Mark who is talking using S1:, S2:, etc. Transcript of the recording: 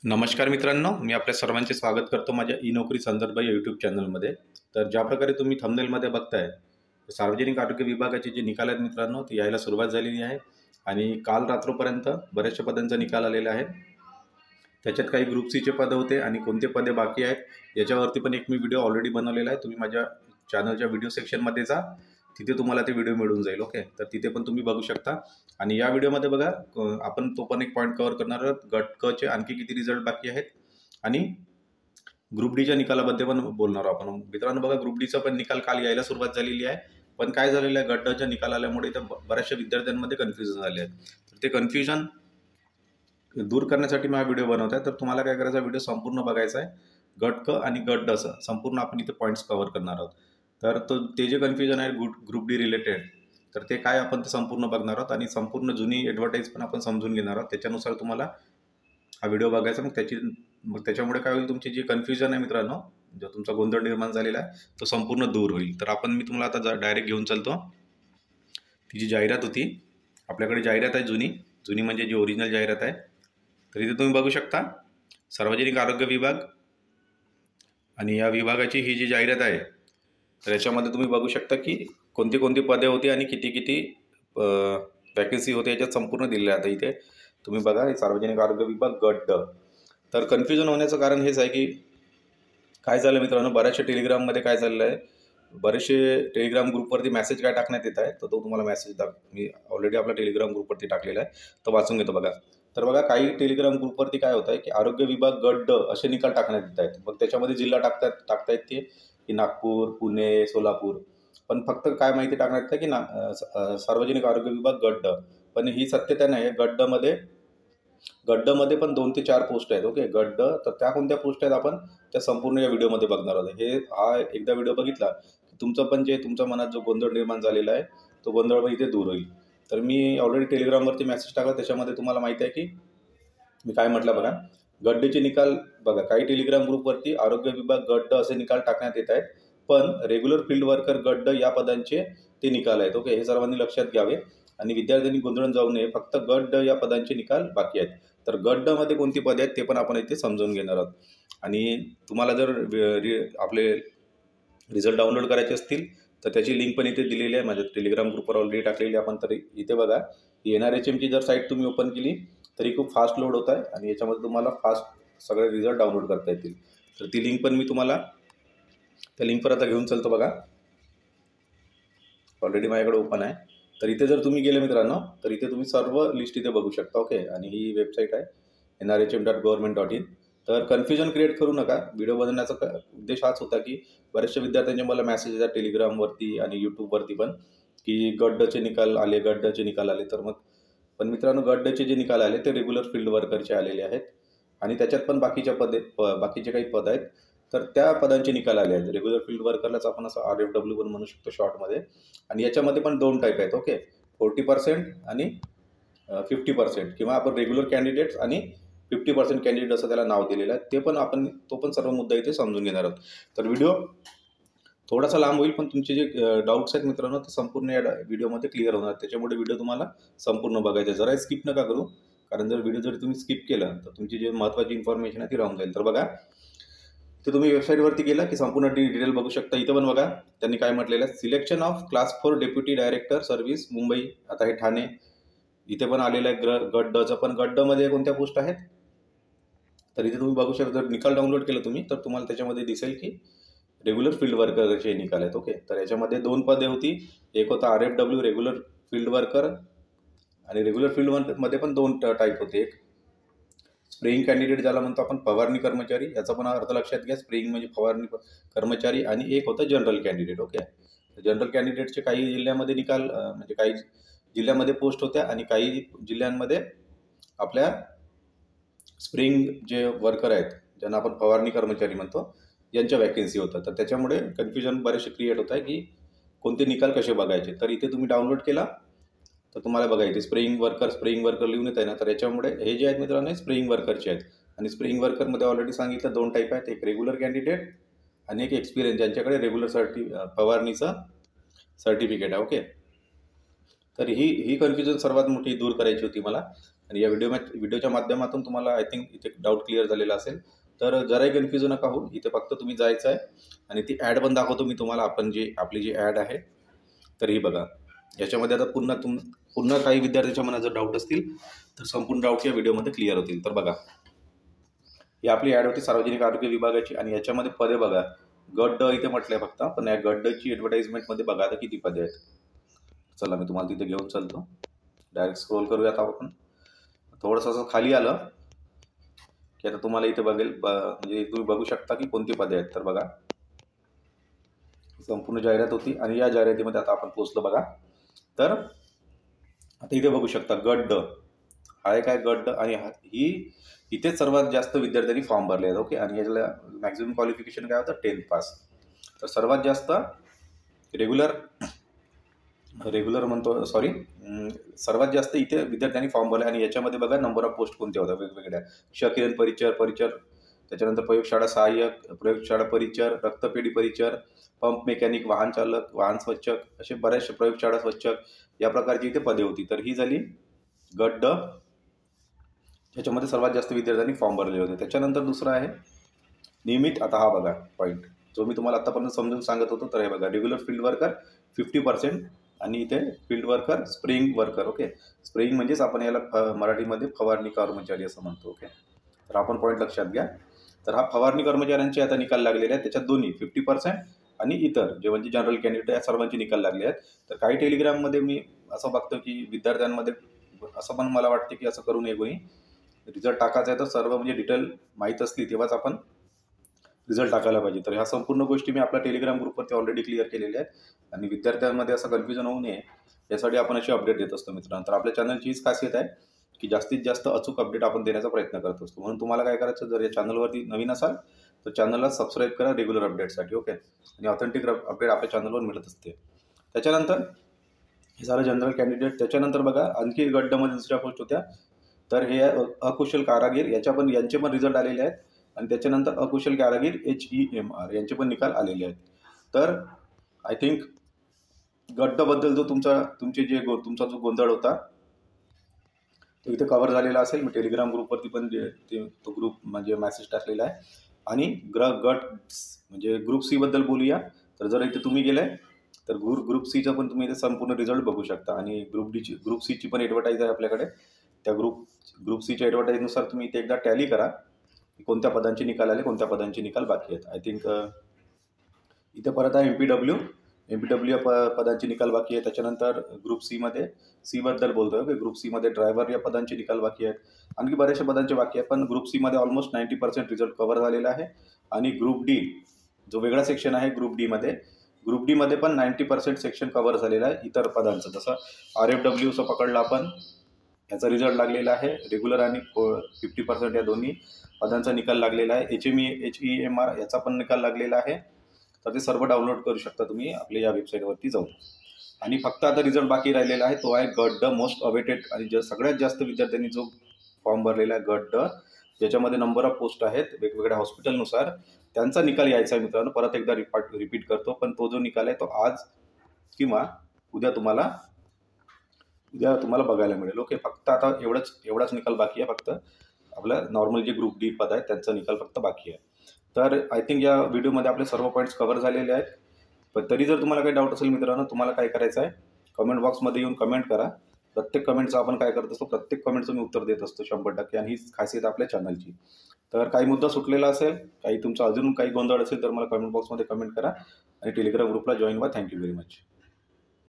S1: नमस्कार मित्रांनो, मी आपल्या सर्वांचे स्वागत करतो माझ्या ई नोकरी संदर्भ या यूट्यूब चॅनलमध्ये. तर ज्या प्रकारे तुम्ही थंबनेलमध्ये बघताय, सार्वजनिक आरोग्य विभागाचे जे निकाल आहेत मित्रांनो, ते यायला सुरुवात झालेली आहे आणि काल रात्रोपर्यंत बऱ्याचशा पदांचा निकाल आलेला आहे. त्याच्यात काही ग्रुप सीचे पदं होते आणि कोणते पदे बाकी आहेत याच्यावरती पण एक मी व्हिडिओ ऑलरेडी बनवलेला आहे. तुम्ही माझ्या चॅनलच्या व्हिडिओ सेक्शनमध्ये जा, तिथे तुम्हाला ते व्हिडिओ मिळून जाईल. ओके, तर तिथे पण तुम्ही बघू शकता. आणि या व्हिडिओमध्ये बघा, आपण तो पण एक पॉईंट कव्हर करणार आहोत. गट क चे आणखी किती रिझल्ट बाकी आहेत आणि ग्रुप डीच्या निकालाबद्दल पण बोलणार आहोत आपण. मित्रांनो बघा, ग्रुप डीचा पण निकाल काल यायला सुरुवात झालेली आहे. पण काय झालेलं आहे, गट ड चा निकाल आल्यामुळे इथं बऱ्याचशा विद्यार्थ्यांमध्ये कन्फ्युजन झाले आहे. तर ते कन्फ्युजन दूर करण्यासाठी मी हा व्हिडिओ बनवत आहे. तर तुम्हाला काय करायचा, व्हिडिओ संपूर्ण बघायचा आहे. गट क आणि गट ड संपूर्ण आपण इथे पॉईंट्स कव्हर करणार आहोत. तर ते जे कन्फ्युजन आहे ग्रुप डी रिलेटेड, तर ते काय आपण ते संपूर्ण बघणार आहोत आणि संपूर्ण जुनी ॲडव्हर्टाईज पण आपण समजून घेणार आहोत. त्याच्यानुसार तुम्हाला हा व्हिडिओ बघायचा. मग त्याच्यामुळे काय होईल, तुमची जी कन्फ्युजन आहे मित्रांनो, जो तुमचा गोंधळ निर्माण झालेला आहे तो संपूर्ण दूर होईल. तर मी तुम्हाला आता डायरेक्ट घेऊन चालतो. ती जी जाहिरात होती, आपल्याकडे जाहिरात आहे जुनी म्हणजे जी ओरिजिनल जाहिरात आहे. तर इथे तुम्ही बघू शकता, सार्वजनिक आरोग्य विभाग आणि या विभागाची ही जी जाहिरात आहे, तर याच्यामध्ये तुम्ही बघू शकता की कोणती कोणती पदे होती आणि किती किती वॅकन्सी होते याच्यात संपूर्ण दिलेलं आहे. आता इथे तुम्ही बघा, सार्वजनिक आरोग्य विभाग गट ड. तर कन्फ्युजन होण्याचं कारण हेच आहे की काय झालं मित्रांनो, बऱ्याचशा टेलिग्राममध्ये काय झालेलं आहे, बरेचसे टेलिग्राम ग्रुपवरती मेसेज काय टाकण्यात येत आहे. तर तो तुम्हाला मेसेज मी ऑलरेडी आपल्या टेलिग्राम ग्रुपवरती टाकलेला आहे, तो वाचून घेतो बघा. तर बघा, काही टेलिग्राम ग्रुपवरती काय होतं आहे की आरोग्य विभाग गट ड असे निकाल टाकण्यात येत आहेत. मग त्याच्यामध्ये जिल्हा टाकतायत ते की नागपूर, पुणे, सोलापूर. पण फक्त काय माहिती टाकण्यात येतं की सार्वजनिक आरोग्य विभाग गट ड. पण ही सत्यता नाही आहे. गट ड मध्ये पण 2 ते 4 पोस्ट आहेत. ओके, गट ड. तर त्या कोणत्या पोस्ट आहेत आपण त्या संपूर्ण या व्हिडिओमध्ये बघणार आहोत. हा एकदा व्हिडिओ बघितला की तुमचं पण तुमच्या मनात जो गोंधळ निर्माण झालेला आहे, तो गोंधळ पण इथे दूर होईल. तर मी ऑलरेडी टेलिग्रामवरती मेसेज टाकला, त्याच्यामध्ये तुम्हाला माहिती आहे की मी काय म्हटलं बघा. गट डचे निकाल बघा, काही टेलिग्राम ग्रुपवरती आरोग्य विभाग गट ड असे निकाल टाकण्यात येत आहेत. पण रेग्युलर फील्ड वर्कर गट ड या पदांचे ते निकाल आहेत. ओके, हे सर्वांनी लक्षात घ्यावे आणि विद्यार्थ्यांनी गोंधळून जाऊ नये. फक्त गट ड या पदांचे निकाल बाकी आहेत. तर गट ड मध्ये कोणती पदे आहेत ते पण आपण इथे समजून घेणार आहोत. आणि तुम्हाला जर आपले रिझल्ट डाउनलोड करायचे असतील तर त्याची लिंक पण इथे दिलेली आहे, माझ्या टेलिग्राम ग्रुपवर ऑलरेडी टाकलेली आपण. तरी इथे बघा, NRHM ची जर साईट तुम्ही ओपन केली तरी खूप फास्ट लोड होत आहे आणि याच्यामध्ये तुम्हाला फास्ट सगळे रिझल्ट डाउनलोड करता येतील. तर ती लिंक पण मी तुम्हाला त्या लिंकवर आता घेऊन चालतो बघा. ऑलरेडी माझ्याकडे ओपन आहे. तर इथे जर तुम्ही गेले मित्रांनो, तर इथे तुम्ही सर्व लिस्ट इथे बघू शकता. ओके, आणि ही वेबसाईट आहे nrhm.government.in. तर कन्फ्युजन क्रिएट करू नका. व्हिडिओ बनवण्याचा उद्देश हाच होता की बऱ्याचशा विद्यार्थ्यांचे मला मेसेज येतात टेलिग्रामवरती आणि यूट्यूबवरती पण की गट डचे निकाल आले, गट डचे निकाल आले. तर मग पण मित्रांनो, गट डचे जे निकाल आले ते रेग्युलर फील्ड वर्करचे आलेले आहेत आणि त्याच्यात पण बाकीचे काही पद आहेत. तर त्या पदांचे निकाल आले आहेत. रेग्युलर फील्ड वर्करलाच आपण असं RFW पण म्हणू शकतो शॉर्टमध्ये. आणि याच्यामध्ये पण 2 टाईप आहेत. ओके, 40% आणि 50%, किंवा आपण रेग्युलर कॅन्डिडेट्स आणि 50% कॅन्डिडेट असं त्याला नाव दिलेलं आहे. तो पण सर्व मुद्दा इथे समजून घेणार आहोत. तर व्हिडिओ थोडासा लांब होईल, पण तुमचे जे डाऊट्स आहेत मित्रांनो ते संपूर्ण या व्हिडिओमध्ये क्लिअर होणार. त्याच्यामुळे व्हिडिओ तुम्हाला संपूर्ण बघायचा आहे. जराही स्किप नका करू, कारण जर व्हिडिओ तुम्ही स्किप केला तर तुमची जी महत्त्वाची इन्फॉर्मेशन आहे ती राहून जाईल. तर बघा, तर तुम्ही वेबसाईटवरती गेला की संपूर्ण डिटेल बघू शकता. इथं पण बघा त्यांनी काय म्हटलेलं आहे, selection of class 4 deputy director service Mumbai. आता हे ठाणे इथे पण आलेलं आहे गट डचं. पण गट ड मध्ये कोणत्या पोस्ट आहेत तर इथे तुम्ही बघू शकता. जर निकाल डाउनलोड केलं तुम्ही तर तुम्हाला त्याच्यामध्ये दिसेल की रेग्युलर फील्ड वर्करचे निकाल आहेत. ओके, तर याच्यामध्ये 2 पदे होती. एक होता RFW रेग्युलर फील्ड वर्कर आणि रेग्युलर फील्डमध्ये पण 2 टाईप होते. एक स्प्रेइंग कॅन्डिडेट ज्याला म्हणतो आपण, फवारणी कर्मचारी, याचा पण अर्थ लक्षात घ्या. स्प्रेइंग म्हणजे फवारणी कर्मचारी. आणि एक होतं जनरल कॅन्डिडेट. ओके, जनरल कॅन्डिडेटचे काही जिल्ह्यामध्ये निकाल म्हणजे काही जिल्ह्यामध्ये पोस्ट होत्या आणि काही जिल्ह्यांमध्ये आपल्या स्प्रेइंग जे वर्कर आहेत, ज्यांना आपण फवारणी कर्मचारी म्हणतो, यांच्या वॅकन्सी होतात. तर त्याच्यामुळे कन्फ्युजन बरेचसे क्रिएट होत आहे की कोणते निकाल कसे बघायचे. तर इथे तुम्ही डाउनलोड केला तर तुम्हाला बघायचे स्प्रेइंग वर्कर लिहून येत आहे ना. तर याच्यामुळे हे जे आहेत मित्रांनो, स्प्रेइंग वर्करचे आहेत. आणि स्प्रेइंग वर्करमध्ये ऑलरेडी सांगितलं 2 टाईप आहेत. एक रेग्युलर कॅन्डिडेट आणि एक एक्सपिरियन्स, ज्यांच्याकडे रेग्युलर फवारणीचं सर्टिफिकेट आहे. ओके, तर ही कन्फ्युजन सर्वात मोठी दूर करायची होती मला. आणि या व्हिडिओच्या माध्यमातून तुम्हाला आय थिंक इथे डाऊट क्लिअर झालेला असेल. तर जराही कन्फ्यूज नका होऊ. इथे फक्त तुम्ही जायचं आहे आणि ती ॲड पण दाखवतो मी तुम्हाला. आपली जी ॲड आहे तर ही बघा. याच्यामध्ये आता पुन्हा काही विद्यार्थ्यांच्या मनात जर डाऊट असतील तर संपूर्ण डाऊट या व्हिडिओमध्ये क्लिअर होतील. तर बघा, ही आपली ॲड होती सार्वजनिक आरोग्य विभागाची आणि याच्यामध्ये पदे बघा. गट ड इथे म्हटलंय फक्त, पण या गट ड ची ॲडव्हर्टाइजमेंटमध्ये बघा आता किती पदे आहेत. चला मी तुम्हाला तिथे घेऊन चालतो. डायरेक्ट स्क्रोल करूयात आपण. थोडंसं असं खाली आलं की आता तुम्हाला इथे म्हणजे तुम्ही बघू शकता की कोणती पदे आहेत. तर बघा, संपूर्ण जाहिरात होती आणि या जाहिरातीमध्ये आता आपण पोहोचलो बघा. तर आता इथे बघू शकता गट ड आहे काय, गट ड, आणि ही इथेच सर्वात जास्त विद्यार्थ्यांनी फॉर्म भरले आहेत. ओके, आणि याला मॅक्झिमम क्वालिफिकेशन काय होतं, 10th पास. तर सर्वात जास्त सर्वात जास्त इथे विद्यार्थ्यांनी फॉर्म भरले आणि याच्यामध्ये बघा नंबर ऑफ पोस्ट कोणत्या होत्या वेगवेगळ्या. क्षकिरण परिचर, त्याच्यानंतर प्रयोगशाळा सहाय्यक, प्रयोगशाळा परिचर, रक्तपेढी परिचर, पंप मेकॅनिक, वाहन चालक, वाहन स्वच्छक, असे बऱ्याचशे प्रयोगशाळा स्वच्छक या प्रकारची इथे पदे होती. तर ही झाली गट ड, याच्यामध्ये सर्वात जास्त विद्यार्थ्यांनी फॉर्म भरले होते. त्याच्यानंतर दुसरा आहे नियमित. आता हा बघा पॉईंट जो मी तुम्हाला आतापर्यंत समजून सांगत होतो. तर हे बघा, रेग्युलर फील्ड वर्कर 50% आणि इथे field worker, spraying worker. Okay, spraying म्हणजेच आपण याला मराठीमध्ये फवारणी कर्मचारी असं म्हणतो. ओके, तर आपण पॉईंट लक्षात घ्या. तर हा फवारणी कर्मचाऱ्यांचे आता निकाल लागलेले आहेत. त्याच्यात दोन्ही 50% आणि इतर जे म्हणजे जनरल कॅन्डिडेट या सर्वांचे निकाल लागले आहेत. तर काही टेलिग्राममध्ये मी असं बघतो की विद्यार्थ्यांमध्ये असं पण मला वाटते की असं करू नये कोणी. रिझल्ट टाकायचा आहे तर सर्व म्हणजे डिटेल माहीत असली तेव्हाच आपण रिझल्ट टाकायला पाहिजे. तर ह्या संपूर्ण गोष्टी मी आपल्या टेलिग्राम ग्रुपवरती ऑलरेडी क्लिअर केलेल्या आहेत आणि विद्यार्थ्यांमध्ये असं कन्फ्युजन होऊ नये यासाठी आपण अशी अपडेट देत असतो मित्रांनो. तर आपल्या चॅनलची हीच खासियत आहे की जास्तीत जास्त अचूक अपडेट आपण देण्याचा प्रयत्न करत असतो. म्हणून तुम्हाला काय करायचं, जर या चॅनलवरती नवीन असाल तर चॅनलला सबस्क्राईब करा रेग्युलर अपडेटसाठी. ओके, आणि ऑथेंटिक अपडेट आपल्या चॅनलवर मिळत असते. त्याच्यानंतर हे झालं जनरल कॅन्डिडेट. त्याच्यानंतर बघा आणखी गड्डामध्ये दुसऱ्या पोस्ट होत्या. तर हे अकुशल कारागीर यांचे पण रिझल्ट आलेले आहेत आणि त्याच्यानंतर अकुशल कारागीर HEMR यांचे पण निकाल आलेले आहेत. तर आय थिंक गड्डाबद्दल जो तुमचा जो गोंधळ होता तो इथे कव्हर झालेला असेल. मी टेलिग्राम ग्रुपवरती पण तो ग्रुप म्हणजे मेसेज टाकलेला आहे. आणि ग्रुप सी बद्दल बोलूया. तर जर इथे तुम्ही गेलाय तर ग्रुप सीचा पण तुम्ही इथे संपूर्ण रिझल्ट बघू शकता आणि ग्रुप सीची पण ॲडव्हर्टाईज आहे आपल्याकडे. त्या ग्रुप सीच्या ॲडव्हर्टाईजनुसार तुम्ही इथे एकदा टॅली करा की कोणत्या पदांचे निकाल आले, कोणत्या पदांचे निकाल बाकी आहेत. आय थिंक इथे परत आहे MPW या पदांचे निकाल बाकी आहे. त्याच्यानंतर ग्रुप सी बद्दल बोलतोय की ग्रुप सीमध्ये ड्रायव्हर या पदांचे निकाल बाकी आहेत. आणखी बऱ्याचशा पदांचे बाकी आहेत, पण ग्रुप सीमध्ये ऑलमोस्ट 90% रिझल्ट कव्हर झालेला आहे. आणि ग्रुप डी जो वेगळा सेक्शन आहे ग्रुप डीमध्ये पण 90% सेक्शन कव्हर झालेलं आहे इतर पदांचं. जसं RFWचं पकडलं आपण, याचा रिझल्ट लागलेला आहे. रेग्युलर आणि 50% या दोन्ही पदांचा निकाल लागलेला आहे. HEMR याचा पण निकाल लागलेला आहे. तर ते सर्व डाउनलोड करू शकता तुम्ही आपल्या या वेबसाईटवरती जाऊन. आणि फक्त आता रिझल्ट बाकी राहिलेला आहे तो आहे गट ड, मोस्ट अवेटेड आणि सगळ्यात जास्त विद्यार्थ्यांनी जो फॉर्म भरलेला आहे गट ड, ज्याच्यामध्ये नंबर ऑफ पोस्ट आहेत वेगवेगळ्या हॉस्पिटलनुसार. त्यांचा निकाल यायचा आहे मित्रांनो. परत एकदा रिपीट करतो, पण तो जो निकाल आहे तो आज किंवा उद्या तुम्हाला बघायला मिळेल. ओके, फक्त आता एवढाच निकाल बाकी आहे. फक्त आपलं नॉर्मल जे ग्रुप डी पद आहे त्यांचा निकाल फक्त बाकी आहे. तर आय थिंक या व्हिडिओमध्ये आपले सर्व पॉईंट्स कव्हर झालेले आहेत. पण तरी जर तुम्हाला काही डाऊट असेल मित्रांनो, तुम्हाला काय करायचं आहे, कमेंट बॉक्समध्ये येऊन कमेंट करा. प्रत्येक कमेंटचं आपण काय करत असतो, प्रत्येक कमेंटचं मी उत्तर देत असतो 100%. आणि हीच खासियत आपल्या चॅनलची. तर काही मुद्दा सुटलेला असेल, काही तुमचा अजून काही गोंधळ असेल तर मला कमेंट बॉक्समध्ये कमेंट करा आणि टेलिग्राम ग्रुपला जॉईन व्हा. Thank you very much.